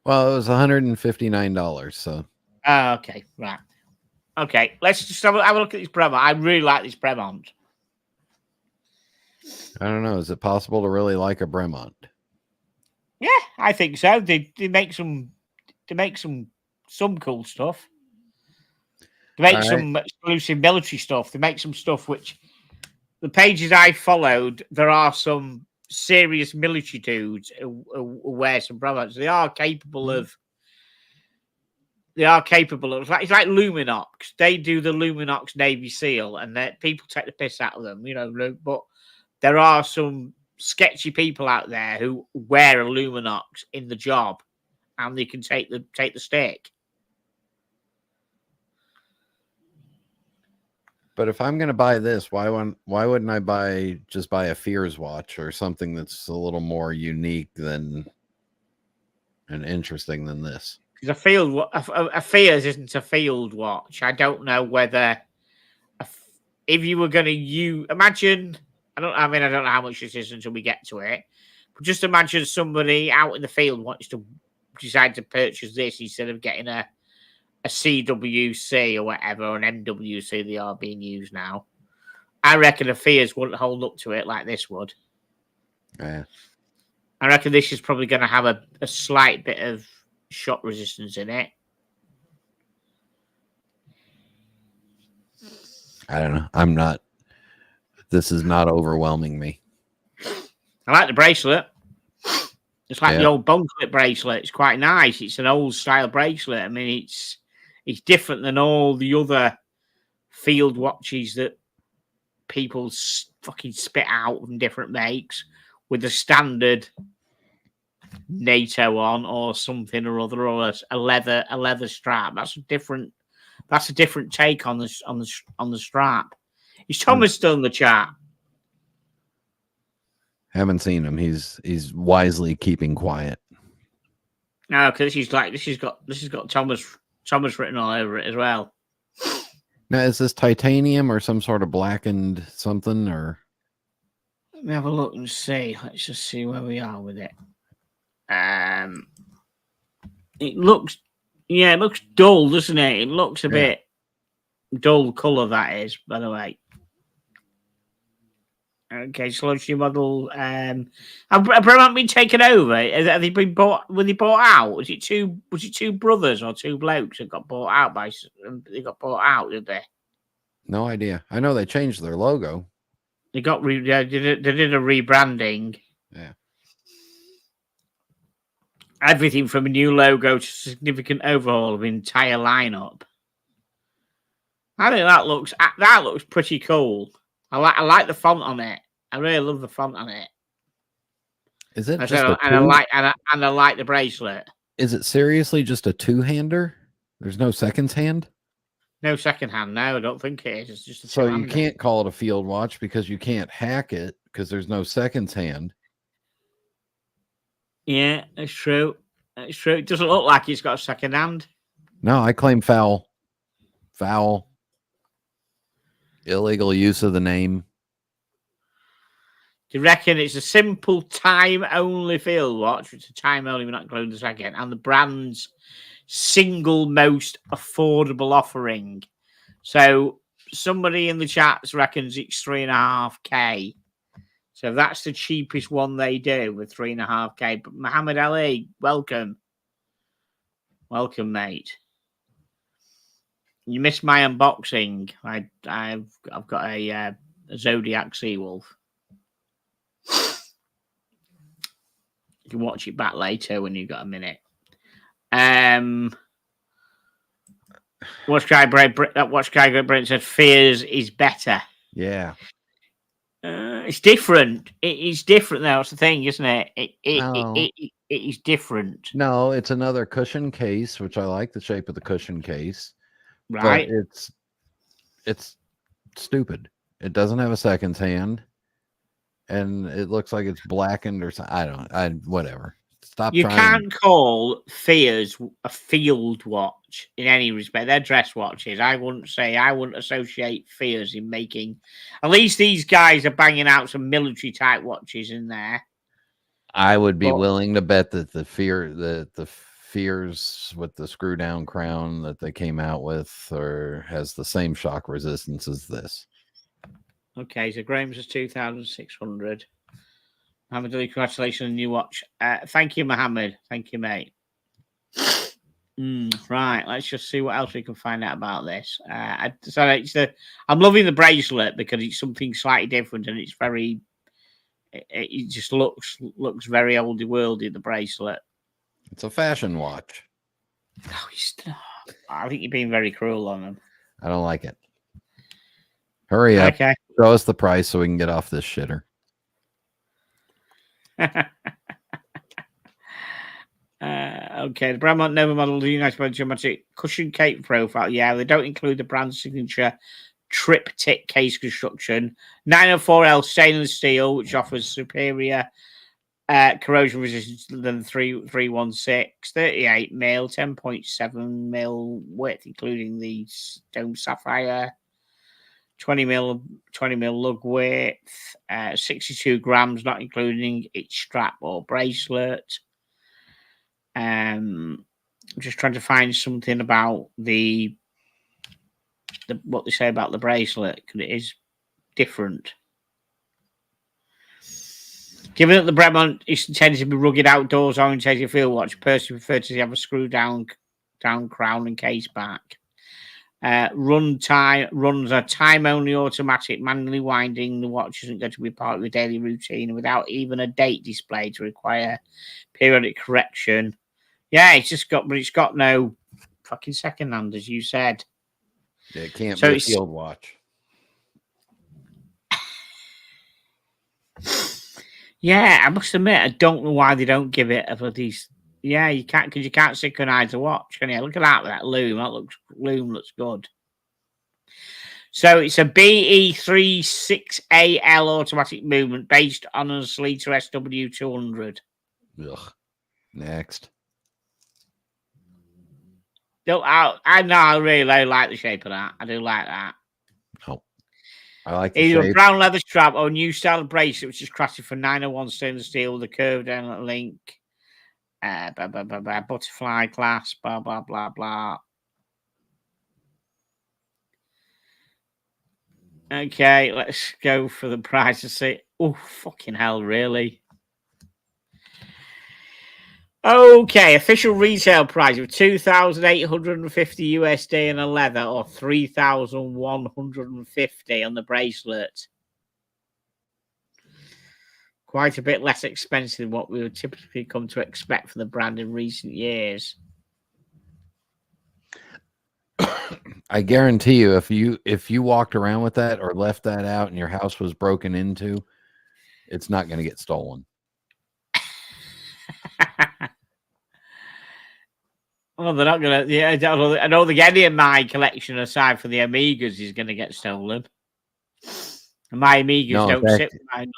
Well, it was $159. So. Oh, okay, right. Okay, let's just have a look at this Bremont. I really like this Bremont. I don't know. Is it possible to really like a Bremont? Yeah, I think so. They make some cool stuff. They make some exclusive military stuff. They make some stuff which the pages I followed, there are some serious military dudes who wear some Bremonts. They are capable of. It's like Luminox. They do the Luminox Navy SEAL, and people take the piss out of them, But there are some sketchy people out there who wear a Luminox in the job, and they can take the stick. But if I'm going to buy this, why wouldn't I buy a Fears watch or something that's a little more unique and interesting than this? Because a Fears isn't a field watch. I don't know whether if you were going to imagine. I don't know how much this is until we get to it. But just imagine somebody out in the field wants to decide to purchase this instead of getting a CWC or whatever, or an MWC they are being used now. I reckon a Fears wouldn't hold up to it like this would. Yeah. I reckon this is probably going to have a slight bit of shock resistance in it. I don't know. This is not overwhelming me. I like the bracelet. It's like the old bone clip bracelet. It's quite nice. It's an old style bracelet. I mean, it's different than all the other field watches that people fucking spit out from different makes with the standard NATO on or something or other, or a leather strap. That's a different take on the strap. Is Thomas still in the chat? Haven't seen him. He's wisely keeping quiet. No, because this has got Thomas written all over it as well. Now, is this titanium or some sort of blackened something? Or let me have a look and see. Let's just see where we are with it. It looks dull, doesn't it? It looks a bit dull colour. That is, by the way. Okay, so launch new model. Have Bremont been taken over? Have they been bought? Were they bought out? Was it two brothers or two blokes that got bought out by? They got bought out, did they? No idea. I know they changed their logo. They got they did a rebranding. Yeah. Everything from a new logo to significant overhaul of the entire lineup. I think that looks pretty cool. I like the font on it. I really love the font on it. Is it? I like the bracelet. Is it seriously just a two-hander? There's no seconds hand? No second hand. No, I don't think it is. It's just a so you can't call it a field watch because you can't hack it because there's no seconds hand. Yeah, it's true. It's true. It doesn't look like it's got a second hand. No, I claim foul. Foul. Illegal use of the name. Do you reckon it's a simple time-only field watch? It's a time-only, we're not including the second, and the brand's single most affordable offering. So somebody in the chats reckons it's $3.5K. So that's the cheapest one they do with $3.5K. But Muhammad Ali, welcome. Welcome, mate. You missed my unboxing. I've got a Zodiac Seawolf. You can watch it back later when you've got a minute. Watch Guy Brent said Fears is better. Yeah. It's different. It's different though. It's the thing, isn't it? it is different, No, it's another cushion case, which I like the shape of the cushion case, right? but it's stupid. It doesn't have a seconds hand, and it looks like it's blackened or something. Whatever. Stop You trying. can't call Fears a field watch in any respect. They're dress watches. I wouldn't associate Fears in making. At least these guys are banging out some military type watches in there. I would be But- willing to bet that the Fears with the screw down crown that they came out with has the same shock resistance as this. Okay, so Graham's is 2,600. Mohammed Ali, congratulations on the new watch. Thank you, Mohammed. Thank you, mate. Right, let's just see what else we can find out about this. I'm loving the bracelet because it's something slightly different and it's very. It just looks very oldie worldy. The bracelet. It's a fashion watch. No, I think you're being very cruel on them. I don't like it. Hurry up. Okay. Show us the price so we can get off this shitter. Okay, the Brandmont Nova model, the United Geometric cushion cape profile. Yeah, they don't include the brand signature triptych case construction. 904L stainless steel, which offers superior corrosion resistance than 316. 38 mil, 10.7 mil width, including the stone sapphire. 20 mil lug width, 62 grams, not including its strap or bracelet. I'm just trying to find something about the what they say about the bracelet, because it is different. Given that the Bremont is intended to be rugged outdoors oriented field watch, personally prefer to have a screw down crown and case back. Runs a time-only automatic, manually winding. The watch isn't going to be part of the daily routine without even a date display to require periodic correction. Yeah, it's got no fucking second hand, as you said. Yeah, it can't So be a it's- field watch. Yeah, I must admit, I don't know why they don't give it a bloody. Yeah, you can't, because you can't synchronize the watch, can you? Look at that loom. Loom looks good. So it's a BE36AL automatic movement based on a Sleater SW200. Ugh. Next. No, I know, I really like the shape of that. I do like that. Oh, I like the Either a shape. brown leather strap or a new style bracelet, which is crafted for 901 stainless steel with a curved end link. Butterfly clasp, blah, blah, blah, blah. Okay, let's go for the price and see. Oh, fucking hell, really? Okay, official retail price of $2,850 USD in a leather or $3,150 on the bracelet. Quite a bit less expensive than what we would typically come to expect from the brand in recent years. I guarantee you, if you walked around with that or left that out and your house was broken into, it's not going to get stolen. Well, they're not going to. Yeah, I don't think any of my collection, aside from the Amigas, is going to get stolen. And my Amigas No, in don't fact, sit with mine.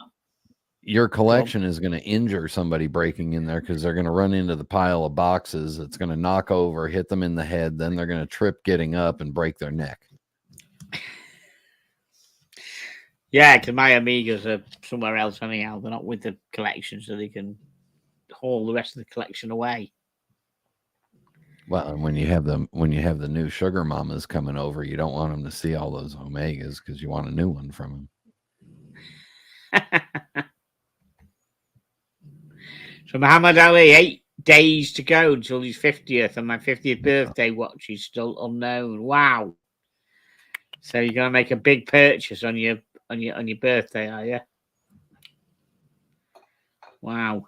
Your collection is going to injure somebody breaking in there because they're going to run into the pile of boxes. It's going to knock over, hit them in the head. Then they're going to trip getting up and break their neck. Yeah, because my Amigas are somewhere else anyhow. They're not with the collection, so they can haul the rest of the collection away. Well, and when you have the new sugar mamas coming over, you don't want them to see all those Omegas because you want a new one from them. So Muhammad Ali, 8 days to go until his 50th, and my 50th birthday watch is still unknown. Wow! So you're gonna make a big purchase on your birthday, are you? Wow!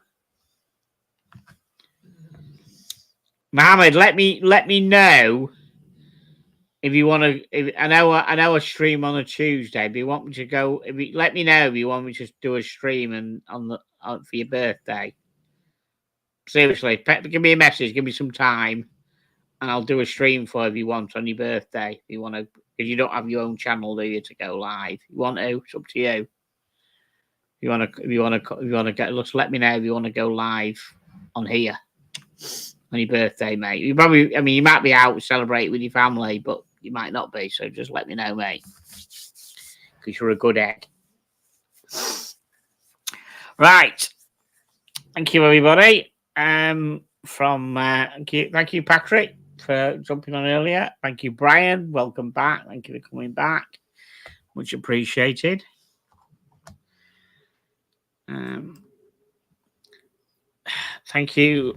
Mohammed, let me know if you want to. I know I stream on a Tuesday. But you want me to go? Let me know if you want me to do a stream for your birthday. Seriously, give me a message, give me some time, and I'll do a stream for you if you want on your birthday. If you want to, because you don't have your own channel, do you, to go live? You want to? It's up to you. If you want to get, just let me know if you want to go live on here on your birthday, mate. You probably, I mean, you might be out celebrating with your family, but you might not be. So just let me know, mate, because you're a good egg. Right. Thank you, everybody. Thank you, Patrick, for jumping on earlier. Thank you, Brian. Welcome back. Thank you for coming back. Much appreciated. Thank you,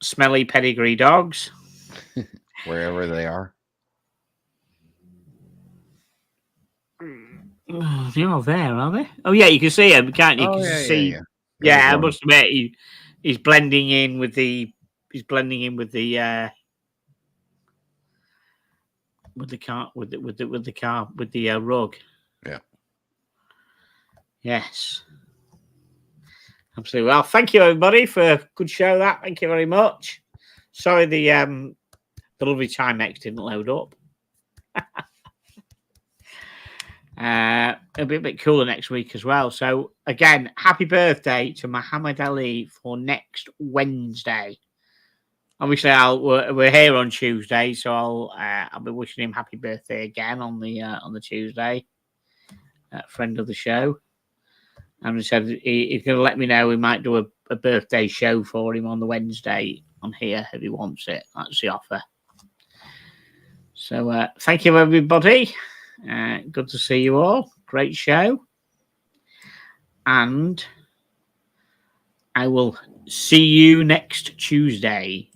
Smelly Pedigree Dogs. Wherever they are. They're all there, are they? Oh, yeah, you can see them, can't you? Yeah, I must admit, he's blending in with the rug. Yeah. Yes. Absolutely. Well, thank you, everybody, for a good show. Thank you very much. Sorry, the lovely Timex didn't load up. It'll be a bit cooler next week as well. So again, happy birthday to Muhammad Ali for next Wednesday. Obviously, we're here on Tuesday, so I'll be wishing him happy birthday again on the Tuesday. Friend of the show, and he said he's going to let me know. We might do a birthday show for him on the Wednesday on here if he wants it. That's the offer. So thank you, everybody. Good to see you all. Great show. And I will see you next Tuesday.